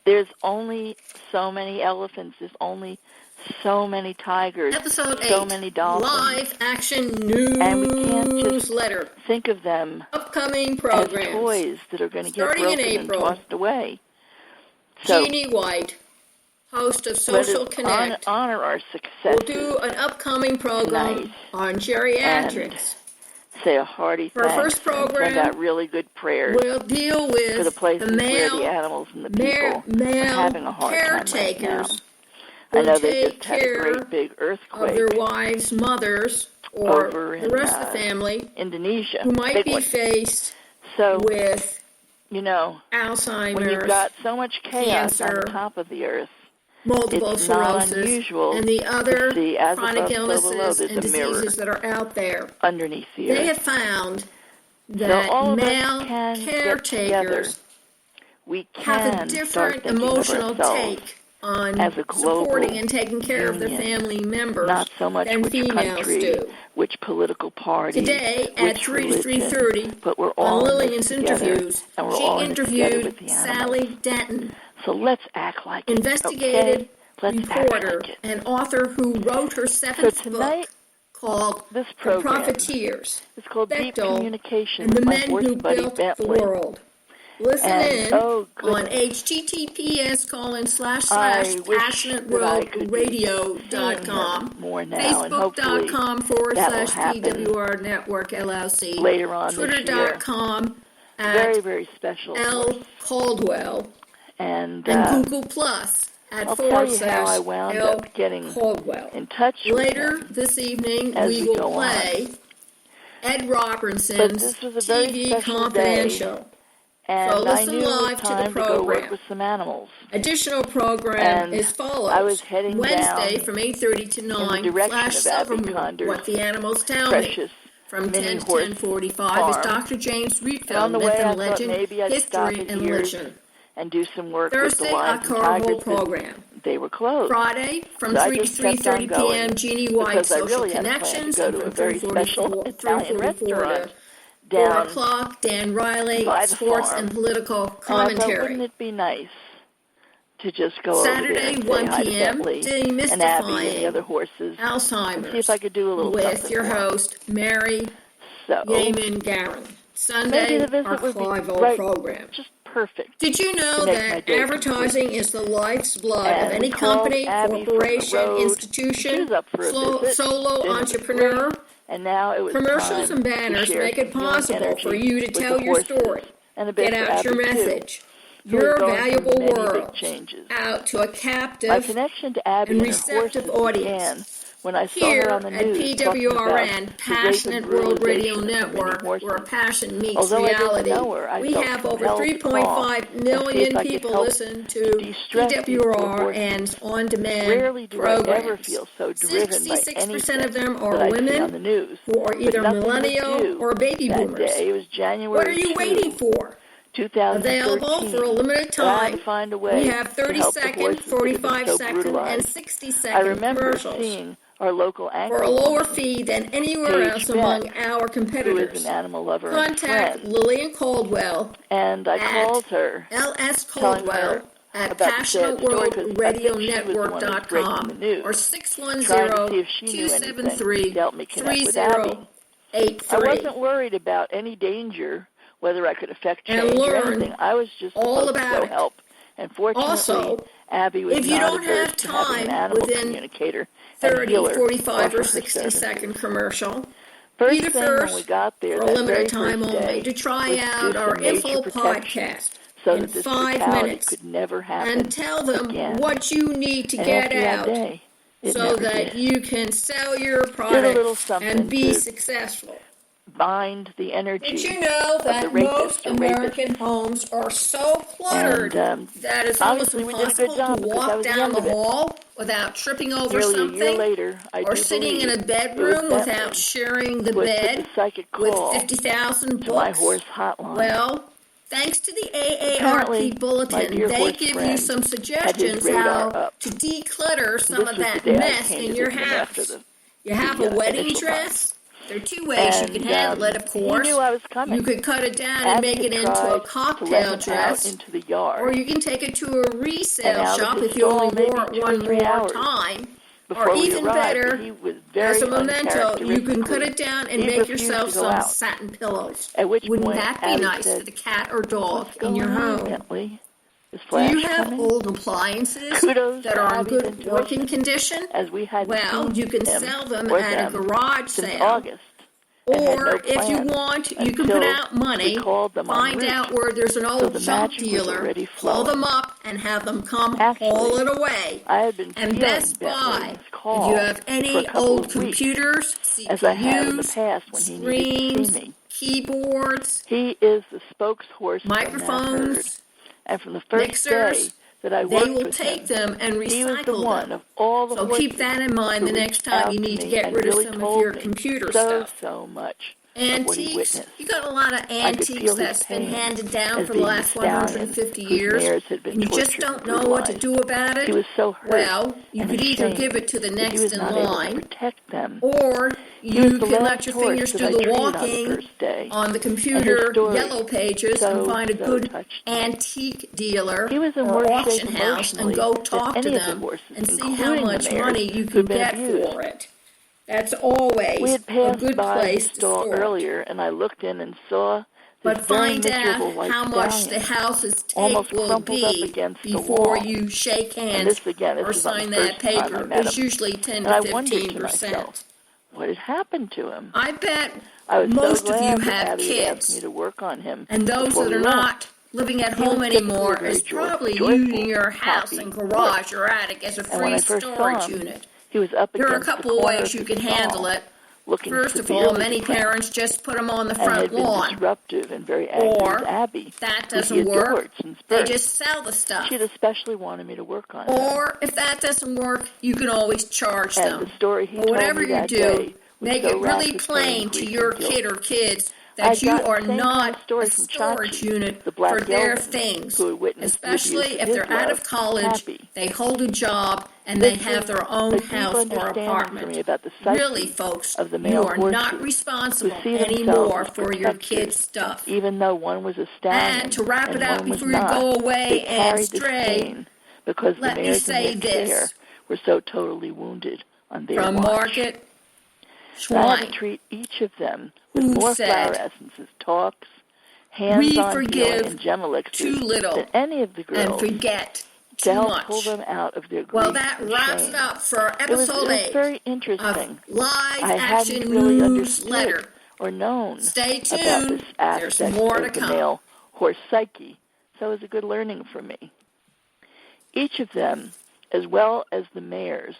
There's only so many elephants. There's only so many tigers. Episode 8. So many dolphins. Live action newsletter. And we can't just think of them upcoming programs as toys that are going to get starting broken in April. and tossed away. So, Jeanne White, host of Social Connect, honor our success. will do an upcoming program on geriatrics. Say a hearty For our thanks first program, and send out really good prayers. We'll deal with for the places the where the animals and the people are having a hard caretakers time right now. I know they take just had a great big earthquake of their wives, mothers, or over the rest of the family, Indonesia, who might be faced with Alzheimer's, when you've got so much chaos cancer, on the top of the earth, multiple it's sclerosis, not unusual and the other to see, as chronic above, so below, illnesses there's and a mirror diseases that are out there. Underneath the earth. They have found So that all of us male can get caretakers together. We have a can different start thinking emotional of ourselves take on as a global supporting and taking care of their union, family members not so much than which females country, do. which political party, Today at which 3 to religion, 3:30 but we're all on in Lillian's this together, interviews, and we're she all in this together interviewed with the animals. Sally Denton, So let's act like it. investigative Okay? Let's reporter act like it. and author who wrote her 7th book called this The program Profiteers, it's called Deep Bechtel, Communication and the with my men horse who buddy built Bentley. the world. Listen in Oh, on goodness. https://passionatworldradio.com, more now, and hopefully facebook.com/PWR Network LLC, later on twitter.com at very, very special L Caldwell, and Google Plus at I'll tell you how I wound L up getting Caldwell. in touch with Later him this evening, as we we will go play Ed But Robertson's this was a very TV special Confidential. day, and So I listen knew it was live to the time to go program. work with some animals. Additional program And is follows. I was heading Wednesday down from 8:30 to 9. in the direction Flash of Abby Silvermoon, Conder's What the Animals Tell Me. precious From mini 10 to horse 10:45 is farm. Dr. James And Reedfield, on the way, Myth I and thought Legend, maybe I'd stop History at and Deere's Legend. and do some work Thursday, with the lions our and whole tigers. program. They were closed. Friday, from So I 3 to just kept 3:30 on going, p.m., Jeanne White because I Social really had planned to Connections, go and to from a very special 3:44 Italian 3:44 restaurant to 4 down o'clock, Dan Riley, by the sports farm. and political And I thought, commentary. wouldn't it be nice to just go Saturday, over there and 1 say hi to p.m., Bentley and Abby and the other horses, and Alzheimer's, see if I could do a little with something your for them. host, Mary So Yeaman Garin. maybe Sunday, the visit our would be Clive right, program. just perfect. Did you know to make my that day advertising is the life's blood And of any we called company, Abby from the corporation, road. She institution, was up for a visit. solo Dinner was entrepreneur? great. And now it was Commercials time and to banners share make it some healing possible energy for you to with tell the your horses, story. and a bit Get for out your Abby, too. message, Who is your going through valuable many big world, changes. out to a captive My connection to Abby and and her receptive horses audience. began when I saw Here her on the at news talking about PWRN, the Passionate rape and World Radio brutalization of many Network, horses. where passion meets Although I reality. didn't know her, I We felt have over compelled to call 3.5 and see if million I could people help listen to de-stress these poor PWRN's on-demand Rarely do programs. I ever feel so driven by 66% anything of them that are I see on women the news. who are But either nothing would millennial do or baby that boomers. day. It was January What are you 2, waiting for? 2013. Available for a limited I had time. to find a way We have to 30-second, help the horses that have been 45-second, so and brutalized. 60-second I remember commercials seeing our local anchor for a lower woman, fee than anywhere Paige else among Beck, our who is competitors. an animal lover and Contact friend. Lillian Caldwell And I at called her, LS telling Caldwell her at about the sad story, because I think she was the one who was breaking PassionateWorldRadioNetwork.com the news, or trying to see if she knew anything to help me connect with Abby. 610-3083. I wasn't worried about any danger, whether I could affect And change or learn anything. I was just all supposed to about go it. help. And fortunately, Also, Abby was if you not don't averse have to having an time animal within communicator and 30, healer 45, offer or her 60-second services. commercial, First either thing first when we got there, for a that limited very time first only, day, to try was out do our some nature info protection podcast so in that this 5 brutality minutes could never happen and tell them again. what you need to And get after that out day, it so never that did. you can sell your Did a product little something and be to successful. bind the energy Did you know of the that rapist most or American homes are so cluttered And, that it's almost obviously we did a good impossible job to because that walk was the down end the of it. hall without tripping over Nearly a year something later, I or do sitting in believe a it bedroom was without Bentley sharing the who had put bed the psychic with call 50,000 to my books? horse hotline. Well, thanks to the Apparently, AARP Bulletin, my dear they horse give you friend some had his suggestions radar how up. to declutter some This of was that the day I mess came in to your visit him after house. the You have a wedding initial dress? There are two ways you can handle it, of course. He knew I was coming. You could cut it down and make it into a cocktail dress, into the yard. or you can take it to a resale shop if you stall only wore it one more time. Or even better, as a memento, you can cut it down and make yourself some satin pillows. Wouldn't that be nice for the cat or dog in your home? Do you have old appliances that are in good working condition? Well, you can sell them at a garage sale. Or, if you want, you can put out money, find out where there's an old junk dealer, call them up, and have them come haul it away. And Best Buy, if you have any old computers, CPUs, screens, keyboards, he is the spokeshorse, microphones, and from the first mixers, day that I worked they will with take him, them and he was the recycle one them. of all the So keep that in mind the next time you need to get rid of some of your computer stuff. So much. Antiques, you got a lot of antiques that's been handed down for the last 150 years, and you just don't know what to do about it. He was so hurt well, you could either give it to the next in line, them. or you can let your fingers do the walking on the computer yellow pages and find a good antique dealer or auction house and go talk to them and see how much money you can get for it. That's always a good place to start. Earlier, and I looked in and saw but find out how much the house's take will be before you shake hands or sign that paper. It's usually 10 to 15%. What had happened to him? I bet most of you have kids, and those that are not living at home anymore is probably using your house and garage or attic as a free storage unit. There are a couple of ways you can handle it. First of all, many parents just put them on the front lawn. Or, if that doesn't work, they just sell the stuff. She'd especially wanted me to work on it. Or, if that doesn't work, you can always charge them. Or whatever you do, make it really plain to your kid or kids that you are not a storage unit for their things, especially if they're out of college, they hold a job, and they have their own house or apartment. Really, folks, you are not responsible anymore for your kids' stuff. Even though one was a stallion, and to wrap it up before you go away and stray, let me say this. Were so totally wounded on their from watch. Market I had to treat each of them with more flower essences, talks, hands-on healing and gem elixirs than any of the girls, and forget to too help much. pull them out of their grief. Well, that wraps it up for episode 8 very interesting. of Live I Action hadn't really Newsletter. understood or known Stay about tuned. this aspect There's more to of the come. male horse psyche, so it was a good learning for me. Each of them, as well as the mares,